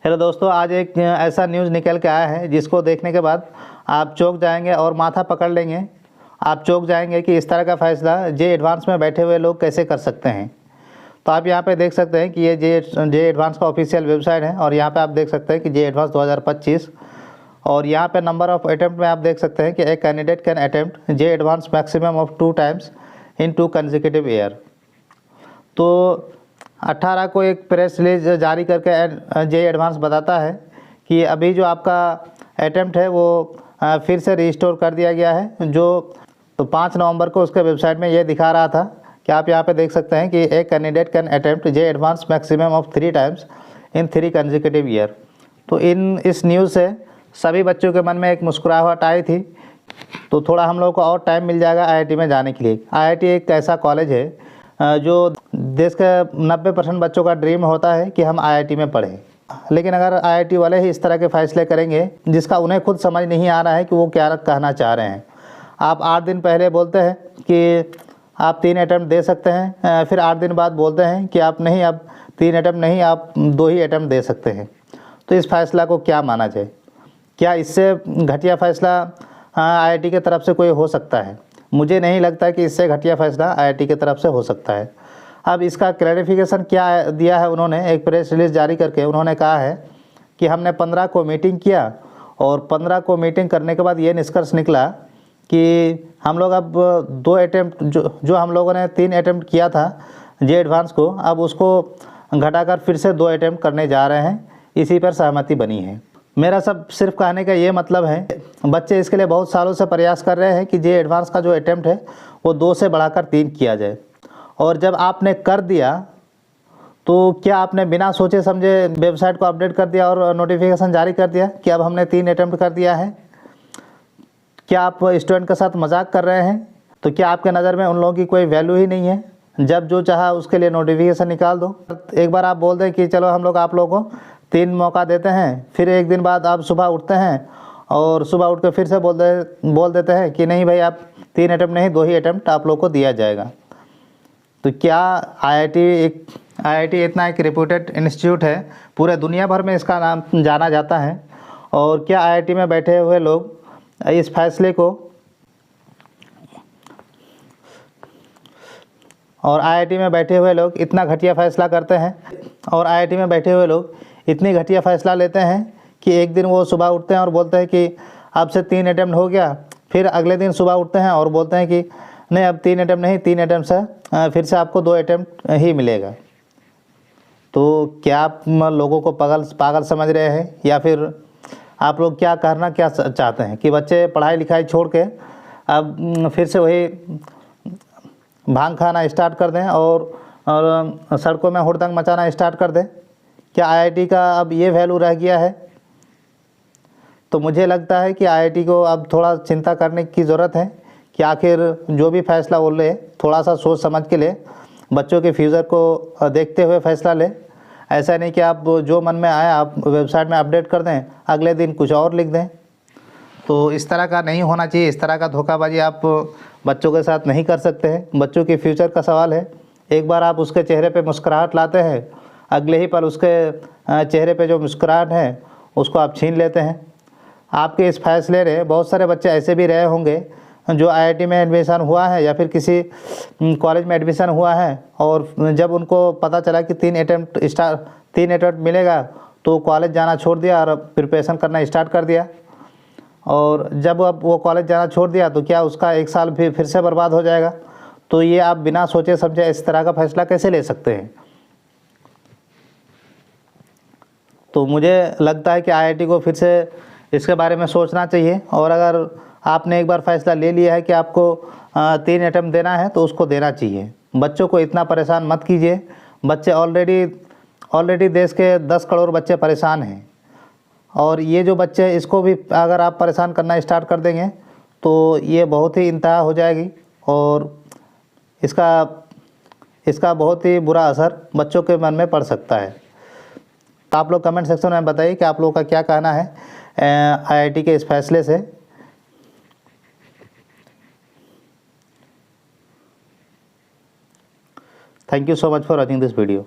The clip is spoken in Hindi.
हेलो दोस्तों, आज एक ऐसा न्यूज़ निकल के आया है जिसको देखने के बाद आप चौंक जाएंगे और माथा पकड़ लेंगे। आप चौंक जाएंगे कि इस तरह का फ़ैसला जे एडवांस में बैठे हुए लोग कैसे कर सकते हैं। तो आप यहाँ पे देख सकते हैं कि ये जे एडवांस का ऑफिशियल वेबसाइट है और यहाँ पे आप देख सकते हैं कि जे एडवांस 2025 और यहाँ पे नंबर ऑफ अटैम्प्ट में आप देख सकते हैं कि एक candidate can attempt J advance maximum of 2 times in 2 consecutive year. तो 18 को एक प्रेस रिलीज जारी करके जे एडवांस बताता है कि अभी जो आपका अटैम्प्ट है वो फिर से रिस्टोर कर दिया गया है। जो तो 5 नवंबर को उसके वेबसाइट में ये दिखा रहा था कि आप यहाँ पे देख सकते हैं कि एक candidate can attempt J advance maximum of 3 times in 3 consecutive year. तो इस न्यूज़ से सभी बच्चों के मन में एक मुस्कुराहट आई थी। तो थोड़ा हम लोग को और टाइम मिल जाएगा IIT में जाने के लिए। IIT एक ऐसा कॉलेज है जो देश के 90% बच्चों का ड्रीम होता है कि हम IIT में पढ़ें। लेकिन अगर IIT वाले ही इस तरह के फ़ैसले करेंगे जिसका उन्हें खुद समझ नहीं आ रहा है कि वो क्या कहना चाह रहे हैं। आप 8 दिन पहले बोलते हैं कि आप 3 अटैम्प्ट दे सकते हैं, फिर 8 दिन बाद बोलते हैं कि आप नहीं, अब 3 अटैम्प्ट नहीं, आप 2 ही अटैम्प्ट दे सकते हैं। तो इस फैसला को क्या माना जाए? क्या इससे घटिया फ़ैसला IIT की तरफ से कोई हो सकता है? मुझे नहीं लगता कि इससे घटिया फ़ैसला IIT की तरफ से हो सकता है। अब इसका क्लैरिफिकेशन क्या दिया है उन्होंने, एक प्रेस रिलीज़ जारी करके उन्होंने कहा है कि हमने 15 को मीटिंग किया और 15 को मीटिंग करने के बाद ये निष्कर्ष निकला कि हम लोग अब 2 अटैम्प्ट जो हम लोगों ने 3 अटैम्प्ट किया था जे एडवांस को, अब उसको घटाकर फिर से 2 अटैम्प्ट करने जा रहे हैं। इसी पर सहमति बनी है। मेरा सब सिर्फ कहने का ये मतलब है, बच्चे इसके लिए बहुत सालों से प्रयास कर रहे हैं कि जे एडवांस का जो अटैम्प्ट है वो 2 से बढ़ाकर 3 किया जाए। और जब आपने कर दिया तो क्या आपने बिना सोचे समझे वेबसाइट को अपडेट कर दिया और नोटिफिकेशन जारी कर दिया कि अब हमने 3 अटैम्प्ट कर दिया है? क्या आप स्टूडेंट के साथ मजाक कर रहे हैं? तो क्या आपके नज़र में उन लोगों की कोई वैल्यू ही नहीं है? जब जो चाहा उसके लिए नोटिफिकेशन निकाल दो। एक बार आप बोल दें कि चलो हम लोग आप लोगों को 3 मौका देते हैं, फिर एक दिन बाद आप सुबह उठते हैं और सुबह उठ के फिर से बोल देते हैं कि नहीं भाई, आप 3 अटैम्प्ट नहीं, 2 ही अटैम्प्ट आप लोग को दिया जाएगा। तो क्या IIT इतना एक रेप्यूटेड इंस्टीट्यूट है, पूरे दुनिया भर में इसका नाम जाना जाता है, और क्या IIT में बैठे हुए लोग इस फैसले को और IIT में बैठे हुए लोग इतना घटिया फ़ैसला करते हैं और IIT में बैठे हुए लोग इतनी घटिया फ़ैसला लेते हैं कि एक दिन वो सुबह उठते हैं और बोलते हैं कि अब से 3 अटैम्प्ट हो गया, फिर अगले दिन सुबह उठते हैं और बोलते हैं कि नहीं, अब 3 अटैम्प्ट नहीं, 3 अटैम्प्ट से फिर से आपको 2 अटैम्प्ट ही मिलेगा। तो क्या आप लोगों को पागल समझ रहे हैं, या फिर आप लोग क्या चाहते हैं कि बच्चे पढ़ाई लिखाई छोड़ के अब फिर से वही भांग खाना स्टार्ट कर दें और सड़कों में हुड़दंग मचाना स्टार्ट कर दें? क्या IIT का अब ये वैल्यू रह गया है? तो मुझे लगता है कि IIT को अब थोड़ा चिंता करने की ज़रूरत है कि आखिर जो भी फ़ैसला वो ले, थोड़ा सा सोच समझ के ले, बच्चों के फ्यूचर को देखते हुए फ़ैसला ले। ऐसा नहीं कि आप जो मन में आया आप वेबसाइट में अपडेट कर दें, अगले दिन कुछ और लिख दें। तो इस तरह का नहीं होना चाहिए। इस तरह का धोखाबाजी आप बच्चों के साथ नहीं कर सकते हैं। बच्चों के फ्यूचर का सवाल है। एक बार आप उसके चेहरे पे मुस्कुराहट लाते हैं, अगले ही पल उसके चेहरे पे जो मुस्कुराहट है उसको आप छीन लेते हैं। आपके इस फैसले ने बहुत सारे बच्चे ऐसे भी रहे होंगे जो IIT में एडमिशन हुआ है या फिर किसी कॉलेज में एडमिशन हुआ है, और जब उनको पता चला कि 3 अटैम्प्ट मिलेगा तो कॉलेज जाना छोड़ दिया और प्रिपरेशन करना स्टार्ट कर दिया। और जब अब वो कॉलेज जाना छोड़ दिया तो क्या उसका 1 साल फिर से बर्बाद हो जाएगा? तो ये आप बिना सोचे समझे इस तरह का फ़ैसला कैसे ले सकते हैं? तो मुझे लगता है कि IIT को फिर से इसके बारे में सोचना चाहिए। और अगर आपने एक बार फ़ैसला ले लिया है कि आपको 3 अटैम्प्ट देना है तो उसको देना चाहिए। बच्चों को इतना परेशान मत कीजिए। बच्चे ऑलरेडी देश के 10 करोड़ बच्चे परेशान हैं, और ये जो बच्चे हैं इसको भी अगर आप परेशान करना स्टार्ट कर देंगे तो ये बहुत ही इंतहा हो जाएगी और इसका बहुत ही बुरा असर बच्चों के मन में पड़ सकता है। तो आप लोग कमेंट सेक्शन में बताइए कि आप लोगों का क्या कहना है IIT के इस फैसले से। Thank you so much for watching this video.